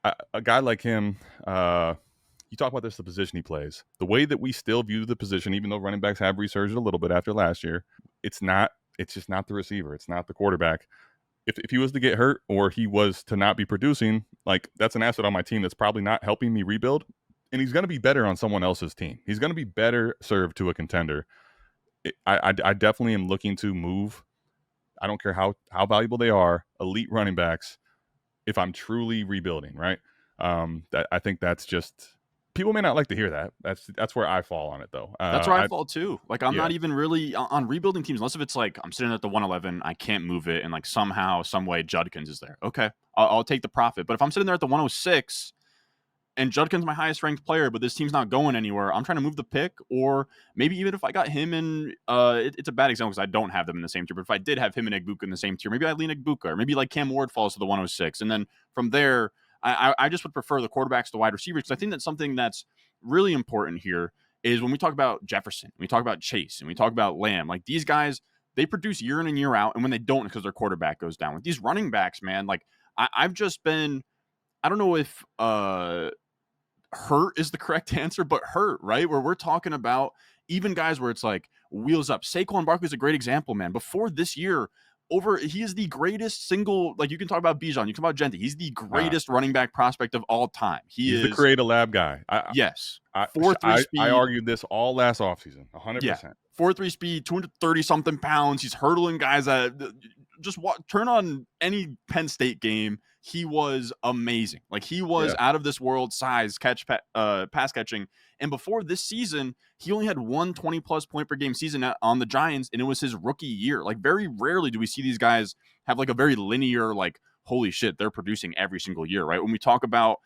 a guy like him, you talk about this, the position he plays. The way that we still view the position, even though running backs have resurged a little bit after last year, it's just not the receiver. It's not the quarterback. If he was to get hurt or he was to not be producing, like, that's an asset on my team that's probably not helping me rebuild. And he's going to be better on someone else's team. He's going to be better served to a contender. I definitely am looking to move. I don't care how valuable they are, elite running backs, if I'm truly rebuilding, right? I think that's just, people may not like to hear that. That's where I fall on it, though. That's where I fall too. Like, I'm not even really on rebuilding teams, unless if it's like I'm sitting at the 111, I can't move it, and like somehow, some way, Judkins is there. Okay, I'll take the profit. But if I'm sitting there at the 106 and Judkins my highest ranked player, but this team's not going anywhere, I'm trying to move the pick. Or maybe even if I got him in, it's a bad example because I don't have them in the same tier, but if I did have him and Egbuka in the same tier, maybe I lean Egbuka, or maybe like Cam Ward falls to the 106. And then from there, I just would prefer the quarterbacks to wide receivers, because I think that's something that's really important here is when we talk about Jefferson, we talk about Chase, and we talk about Lamb, like these guys, they produce year in and year out. And when they don't, because their quarterback goes down. With these running backs, man, like I've just been, I don't know if hurt is the correct answer, but hurt, right? Where we're talking about even guys where it's like wheels up. Saquon Barkley is a great example, man. Before this year, he is the greatest single, like you can talk about Bijan, you can talk about Genty. He's the greatest running back prospect of all time. He's the creative lab guy. Yes. 4.3 speed. I argued this all last offseason, 100%. Yeah. 4.3 speed, 230 something pounds. He's hurdling guys that just turn on any Penn State game. He was amazing. Like, he was out of this world size pass catching. And before this season, he only had one 20-plus point per game season on the Giants, and it was his rookie year. Like, very rarely do we see these guys have like a very linear, like, holy shit, they're producing every single year, right? When we talk about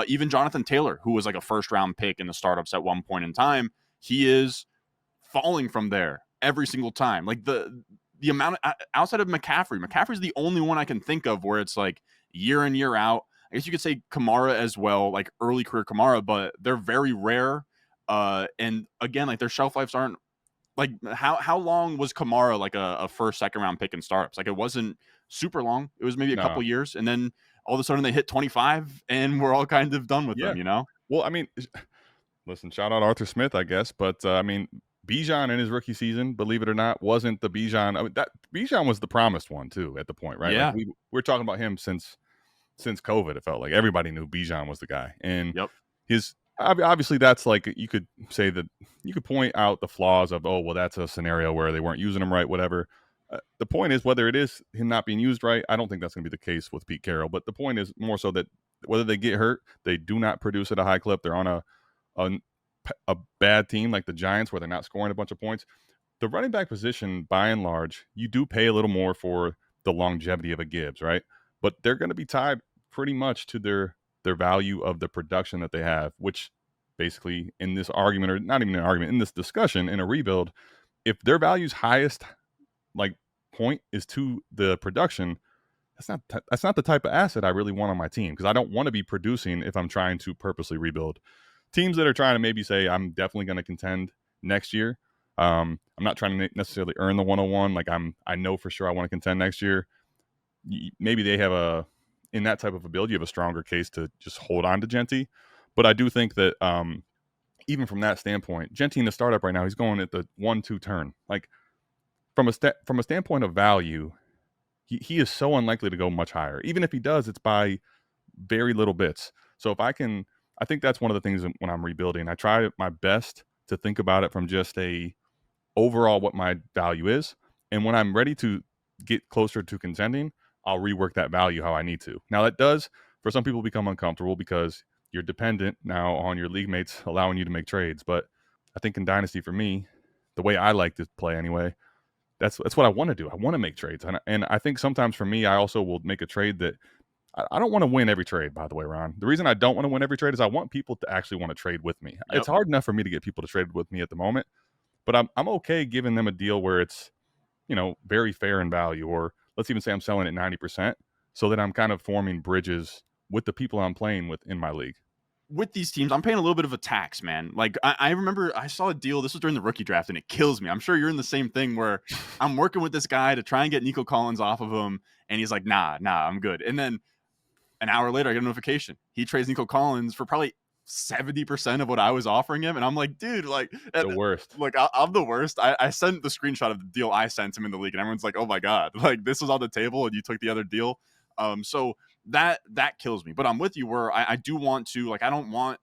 even Jonathan Taylor, who was like a first-round pick in the startups at one point in time, he is falling from there every single time. Like, the amount of, outside of McCaffrey's the only one I can think of where it's like year in, year out. I guess you could say Kamara as well, like early career Kamara, but they're very rare. And again, like their shelf lives aren't like, how long was Kamara like a first, second round pick in startups? Like, it wasn't super long. It was maybe a couple years. And then all of a sudden they hit 25 and we're all kind of done with Yeah. them, you know? Well, I mean, listen, shout out Arthur Smith, I guess, but I mean, Bijan in his rookie season, believe it or not, wasn't the Bijan. I mean, that Bijan was the promised one too at the point, right? Like Yeah. we're talking about him since COVID. It felt like everybody knew Bijan was the guy, and Yep. his obviously that's like you could say that you could point out the flaws of, oh well, that's a scenario where they weren't using him right, whatever. The point is, whether it is him not being used right, I don't think that's going to be the case with Pete Carroll. But the point is more so that whether they get hurt, they do not produce at a high clip. They're on a, a bad team like the Giants where they're not scoring a bunch of points. The running back position, by and large, you do pay a little more for the longevity of a Gibbs, right? But they're going to be tied pretty much to their value of the production that they have, which basically in this argument, or not even an argument, in this discussion, in a rebuild, if their value's highest like point is to the production, that's not the type of asset I really want on my team, because I don't want to be producing if I'm trying to purposely rebuild. Teams that are trying to maybe say I'm definitely going to contend next year. I'm not trying to necessarily earn the 101. Like I know for sure I want to contend next year. Maybe they have in that type of a build, you have a stronger case to just hold on to Genty. But I do think that even from that standpoint, Genty in the startup right now, he's going at the 1-2 turn. Like from a standpoint of value, he is so unlikely to go much higher. Even if he does, it's by very little bits. So I think that's one of the things when I'm rebuilding. I try my best to think about it from just a overall what my value is. And when I'm ready to get closer to contending, I'll rework that value how I need to. Now that does, for some people, become uncomfortable because you're dependent now on your league mates allowing you to make trades. But I think in Dynasty, for me, the way I like to play anyway, that's what I want to do. I want to make trades. And I think sometimes for me, I also will make a trade that I don't want to win every trade, by the way, Ron. The reason I don't want to win every trade is I want people to actually want to trade with me. Yep. It's hard enough for me to get people to trade with me at the moment, but I'm okay giving them a deal where it's, very fair in value, or let's even say I'm selling at 90%, so that I'm kind of forming bridges with the people I'm playing with in my league. With these teams, I'm paying a little bit of a tax, man. Like I remember I saw a deal. This was during the rookie draft, and it kills me. I'm sure you're in the same thing where I'm working with this guy to try and get Nico Collins off of him, and he's like, nah, I'm good. And then an hour later, I get a notification. He trades Nico Collins for probably 70% of what I was offering him. And I'm like, dude, like The worst. Like I'm the worst. I sent the screenshot of the deal I sent him in the league, and everyone's like, oh my God, like this was on the table and you took the other deal. So that kills me. But I'm with you where I do want to, like, I don't want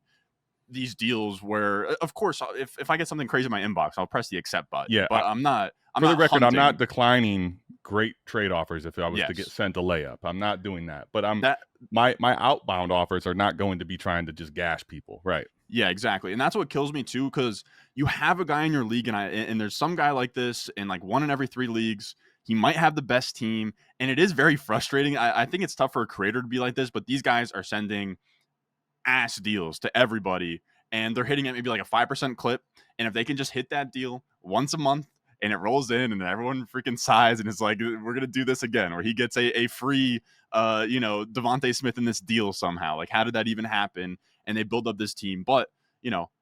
these deals where, of course, if I get something crazy in my inbox, I'll press the accept button. Yeah, but I'm not. For the record, I'm hunting. not declining great trade offers if I was to get Yes. sent a layup. I'm not doing that. But That my outbound offers are not going to be trying to just gash people. Right. Yeah, exactly. And that's what kills me too, because you have a guy in your league, and there's some guy like this in like 1 in every 3 leagues. He might have the best team, and it is very frustrating. I think it's tough for a creator to be like this, but these guys are sending ass deals to everybody, and they're hitting at maybe like a 5% clip. And if they can just hit that deal once a month and it rolls in, and everyone freaking sighs and is like, we're going to do this again, or he gets a free, Devontae Smith in this deal somehow. Like, how did that even happen? And they build up this team. But,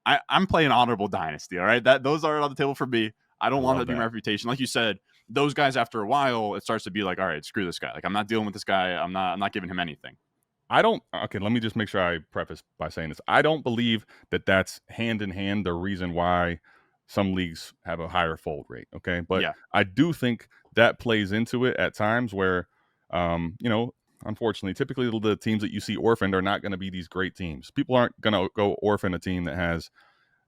I'm playing honorable dynasty. All right. Those are on the table for me. I don't want that to be my reputation. Like you said, those guys, after a while, it starts to be like, all right, screw this guy. Like, I'm not dealing with this guy. I'm not giving him anything. Okay, let me just make sure I preface by saying this. I don't believe that that's hand in hand the reason why some leagues have a higher fold rate. Okay. But Yeah. I do think that plays into it at times where, unfortunately, typically the teams that you see orphaned are not going to be these great teams. People aren't going to go orphan a team that has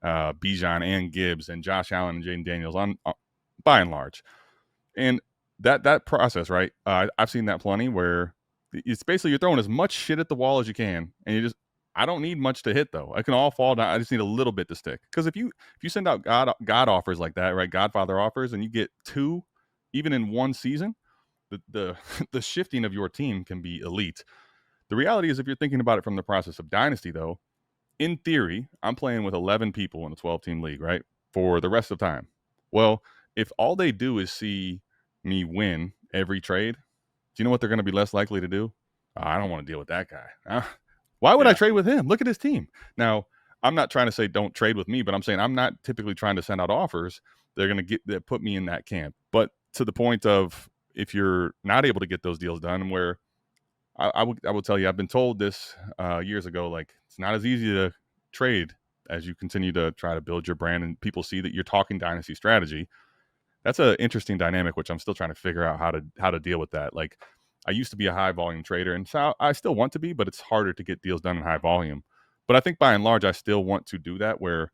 Bijan and Gibbs and Josh Allen and Jaden Daniels on by and large. And that process, right? I've seen that plenty where it's basically you're throwing as much shit at the wall as you can, and I don't need much to hit though. I can all fall down. I just need a little bit to stick. Because if you send out God offers like that, right? Godfather offers, and you get 2, even in one season, the the shifting of your team can be elite. The reality is, if you're thinking about it from the process of Dynasty, though, in theory, I'm playing with 11 people in a 12-team league, right? For the rest of the time. Well, if all they do is see me win every trade, do you know what they're going to be less likely to do? I don't want to deal with that guy. Why would I trade with him? Look at his team. Now, I'm not trying to say don't trade with me, but I'm saying I'm not typically trying to send out offers. They're going to that put me in that camp. But to the point of, if you're not able to get those deals done, where I will tell you, I've been told this years ago. Like, it's not as easy to trade as you continue to try to build your brand, and people see that you're talking dynasty strategy. That's an interesting dynamic, which I'm still trying to figure out how to deal with that. Like, I used to be a high volume trader, and so I still want to be, but it's harder to get deals done in high volume. But I think by and large, I still want to do that, where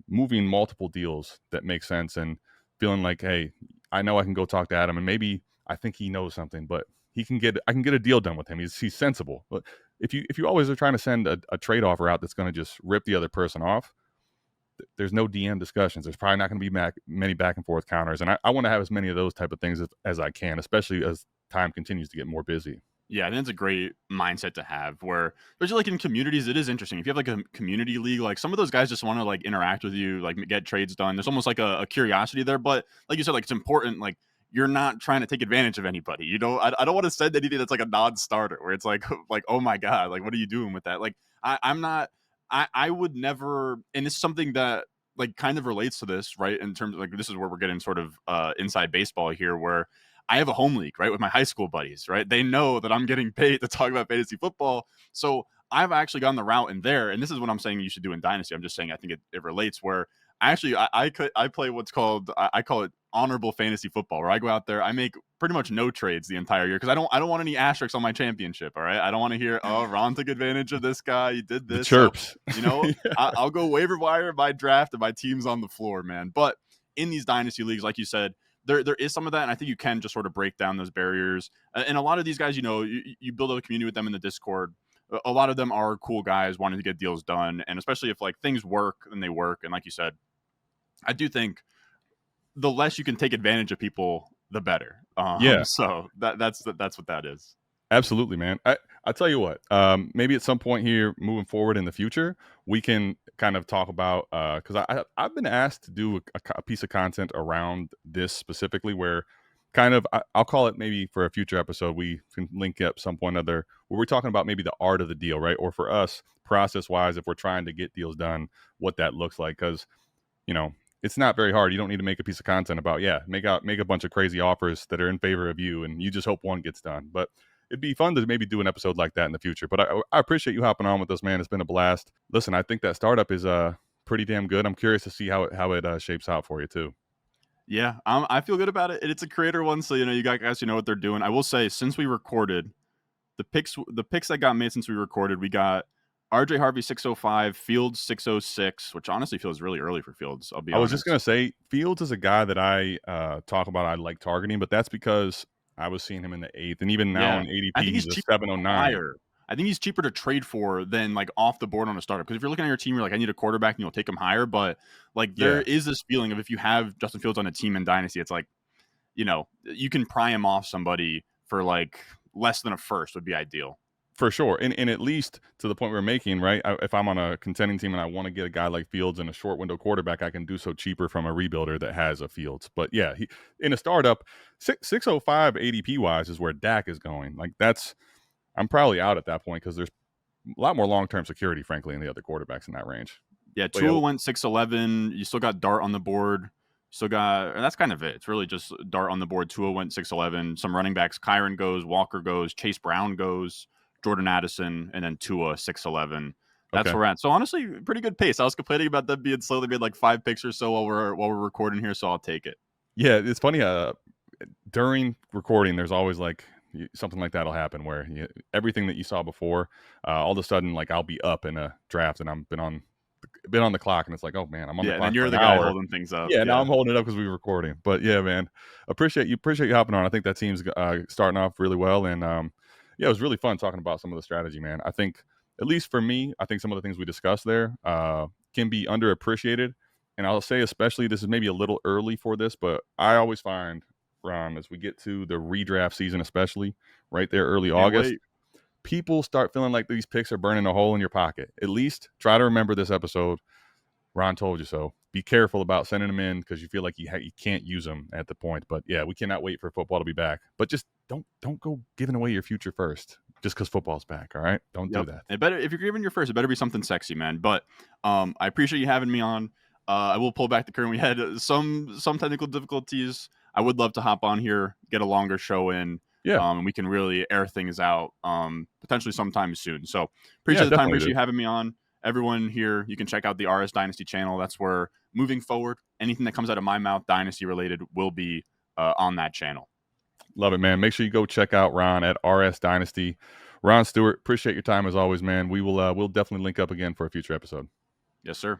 moving multiple deals that make sense, and feeling like, hey, I know I can go talk to Adam, and maybe I think he knows something, but I can get a deal done with him. He's sensible. But if you always are trying to send a trade offer out that's going to just rip the other person off, there's no DM discussions. There's probably not going to be many back and forth counters, and I want to have as many of those type of things as I can, especially as time continues to get more busy. Yeah, I think it's a great mindset to have where, especially like in communities, it is interesting. If you have like a community league, like some of those guys just want to like interact with you, like get trades done. There's almost like a curiosity there. But like you said, like it's important, like you're not trying to take advantage of anybody. You know, I don't want to send anything that's like a non-starter where it's like, like, oh my God, like what are you doing with that? Like I'm not, I would never, and it's something that like kind of relates to this, right? In terms of like, this is where we're getting sort of inside baseball here, where I have a home league, right, with my high school buddies, right? They know that I'm getting paid to talk about fantasy football. So I've actually gone the route in there. And this is what I'm saying you should do in Dynasty. I'm just saying I think it relates where I play what's called, I call it honorable fantasy football, where I go out there, I make pretty much no trades the entire year because I don't want any asterisks on my championship. All right. I don't want to hear, oh, Ron took advantage of this guy. He did The this. So, chirps. you know, Yeah. I'll go waiver wire, my draft, and my team's on the floor, man. But in these Dynasty leagues, like you said, there is some of that, and I think you can just sort of break down those barriers. And a lot of these guys, you know, you build a community with them in the Discord. A lot of them are cool guys wanting to get deals done, and especially if like things work and they work. And like you said, I do think the less you can take advantage of people, the better. Yeah. So that's what that is. Absolutely, man. I tell you what, maybe at some point here, moving forward in the future, we can kind of talk about because I've been asked to do a piece of content around this specifically, where kind of I'll call it, maybe for a future episode we can link up some point other where we're talking about maybe the art of the deal, right? Or for us, process wise, if we're trying to get deals done, what that looks like, because you know, it's not very hard. You don't need to make a piece of content about, make a bunch of crazy offers that are in favor of you, and you just hope one gets done. But it'd be fun to maybe do an episode like that in the future. But I appreciate you hopping on with us, man. It's been a blast. Listen, I think that startup is pretty damn good. I'm curious to see how it shapes out for you too. Yeah, I feel good about it. It's a creator one, so you know you got guys who know what they're doing. I will say, since we recorded, the picks that got made since we recorded, we got RJ Harvey 605, Fields 606, which honestly feels really early for Fields. I'll be I was just gonna honest. say Fields is a guy that I talk about. I like targeting, but that's because I was seeing him in the eighth, and even now Yeah, in I ADP, think he's he's a cheaper 709. higher. I think he's cheaper to trade for than like off the board on a startup. Because if you're looking at your team, you're like, I need a quarterback, and you'll take him higher. But like, there Yeah, is this feeling of if you have Justin Fields on a team in Dynasty, it's like, you know, you can pry him off somebody for like less than a first would be ideal. for sure, and at least to the point we're making, right? If I'm on a contending team and I want to get a guy like Fields and a short window quarterback, I can do so cheaper from a rebuilder that has a Fields. But yeah, in a startup, 605 ADP wise is where Dak is going. Like I'm probably out at that point because there's a lot more long term security, frankly, in the other quarterbacks in that range. Yeah, But yeah, Tua went 6'11. You still got Dart on the board. Still got, and that's kind of it. It's really just Dart on the board. Tua went 6'11. Some running backs, Kyron goes, Walker goes, Chase Brown goes, Jordan Addison, and then Tua 6'11. That's okay, where we're at. So honestly, pretty good pace. I was complaining about them being slow. They made like 5 picks or so while we're recording here, so I'll take it. yeah, it's funny. During recording, there's always like something like that'll happen where everything that you saw before, all of a sudden, like I'll be up in a draft and I'm been on the clock, and it's like, oh man, I'm on the Yeah, and then clock for you're an the guy hour. holding things up. Yeah, now Yeah. I'm holding it up because we were recording. But yeah, man, appreciate you hopping on. I think that team's starting off really well, and yeah, it was really fun talking about some of the strategy, man. I think, at least for me, I think some of the things we discussed there can be underappreciated, and I'll say especially this is maybe a little early for this, but I always find, Ron, as we get to the redraft season, especially right there early Can't August, wait. people start feeling like these picks are burning a hole in your pocket. At least try to remember this episode. Ron told you so. Be careful about sending them in because you feel like you can't use them at the point. But yeah, we cannot wait for football to be back. But just don't go giving away your future first just because football's back. All right, don't do Yep. that. It better, if you're giving your first, it better be something sexy, man. But I appreciate you having me on. I will pull back the curtain. We had some technical difficulties. I would love to hop on here, get a longer show in. Yeah. And we can really air things out potentially sometime soon. So Yeah, appreciate the time. definitely, Appreciate you dude. having me on. Everyone here, you can check out the RS Dynasty channel. That's where moving forward, anything that comes out of my mouth Dynasty related will be on that channel. Love it, man. Make sure you go check out Ron at RS Dynasty. Ron Stewart, appreciate your time as always, man. We'll definitely link up again for a future episode. Yes, sir.